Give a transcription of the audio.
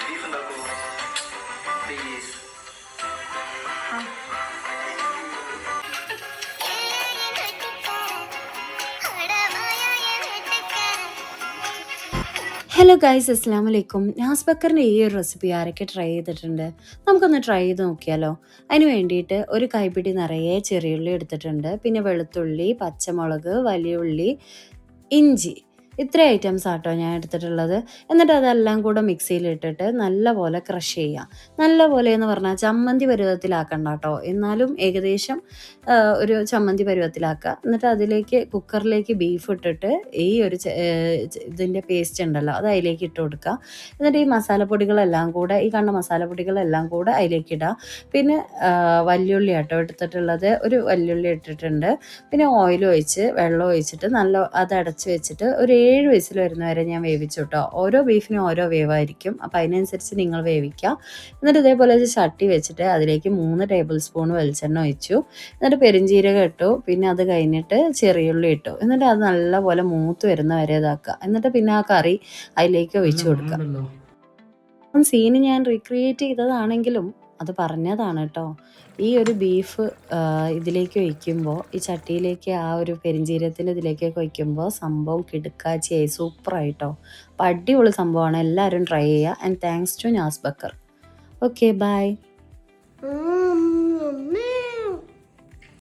Beef ഉണ്ടാക്കൂ please. Hello guys, അസ്സാം വലൈക്കും. നാസ് ബക്കറിൻ്റെ ഈ ഒരു റെസിപ്പി ആരൊക്കെ ട്രൈ ചെയ്തിട്ടുണ്ട്? നമുക്കൊന്ന് ട്രൈ ചെയ്ത് നോക്കിയാലോ? അതിന് വേണ്ടിയിട്ട് ഒരു കൈപ്പിടി നിറയെ ചെറിയുള്ളി എടുത്തിട്ടുണ്ട്. പിന്നെ വെളുത്തുള്ളി, പച്ചമുളക്, വലിയ ഉള്ളി, ഇഞ്ചി, ഇത്ര ഐറ്റംസ് ആട്ടോ ഞാൻ എടുത്തിട്ടുള്ളത്. എന്നിട്ട് അതെല്ലാം കൂടെ മിക്സിയിലിട്ടിട്ട് നല്ല പോലെ ക്രഷ് ചെയ്യുക. നല്ല പോലെ എന്ന് പറഞ്ഞാൽ ചമ്മന്തി പരുവത്തിലാക്കണ്ട കേട്ടോ, എന്നാലും ഏകദേശം ഒരു ചമ്മന്തി പരുവത്തിലാക്കുക. എന്നിട്ട് അതിലേക്ക് കുക്കറിലേക്ക് ബീഫ് ഇട്ടിട്ട് ഈ ഒരു ഇതിൻ്റെ പേസ്റ്റ് ഉണ്ടല്ലോ അത് അതിലേക്ക് ഇട്ട് കൊടുക്കുക. എന്നിട്ട് ഈ മസാലപ്പൊടികളെല്ലാം കൂടെ, ഈ കണ്ട മസാലപ്പൊടികളെല്ലാം കൂടെ അതിലേക്ക് ഇടുക. പിന്നെ വല്യുള്ളി ആട്ടോ എടുത്തിട്ടുള്ളത്, ഒരു വല്യുള്ളി ഇട്ടിട്ടുണ്ട്. പിന്നെ ഓയിൽ ഒഴിച്ച് വെള്ളം ഒഴിച്ചിട്ട് നല്ല അത് അടച്ച് വെച്ചിട്ട് ഒരു 7 വിസിൽ വരുന്ന വരെ ഞാൻ വേവിച്ചു കേട്ടോ. ഓരോ ബീഫിനും ഓരോ വേവായിരിക്കും, അപ്പോൾ അതിനനുസരിച്ച് നിങ്ങൾ വേവിക്കുക. എന്നിട്ട് ഇതേപോലെ ഒരു ചട്ടി വെച്ചിട്ട് അതിലേക്ക് 3 ടേബിൾ സ്പൂൺ വെളിച്ചെണ്ണ ഒഴിച്ചു. എന്നിട്ട് പെരിഞ്ചീരകം ഇട്ടു. പിന്നെ അത് കഴിഞ്ഞിട്ട് ചെറിയുള്ളി ഇട്ടു. എന്നിട്ട് അത് നല്ലപോലെ മൂത്ത് വരുന്ന വരെ ഇതാക്കുക. എന്നിട്ട് പിന്നെ ആ കറി അതിലേക്ക് ഒഴിച്ചു കൊടുക്കുക. സീന് ഞാൻ റീക്രിയേറ്റ് ചെയ്തതാണെങ്കിലും അത് പറഞ്ഞതാണ് കേട്ടോ. ഈ ഒരു ബീഫ് ഇതിലേക്ക് ഒഴിക്കുമ്പോൾ, ഈ ചട്ടിയിലേക്ക് ആ ഒരു പെരിഞ്ചീരകത്തിൻ്റെ ഇതിലേക്കൊക്കെ ഒഴിക്കുമ്പോൾ സംഭവം കിടുക്കാച്ചിയായി സൂപ്പറായിട്ടോ. അപ്പോൾ അടിപൊളി സംഭവമാണ്, എല്ലാവരും ട്രൈ ചെയ്യുക. And thanks to Naz Bakkar. Okay, by.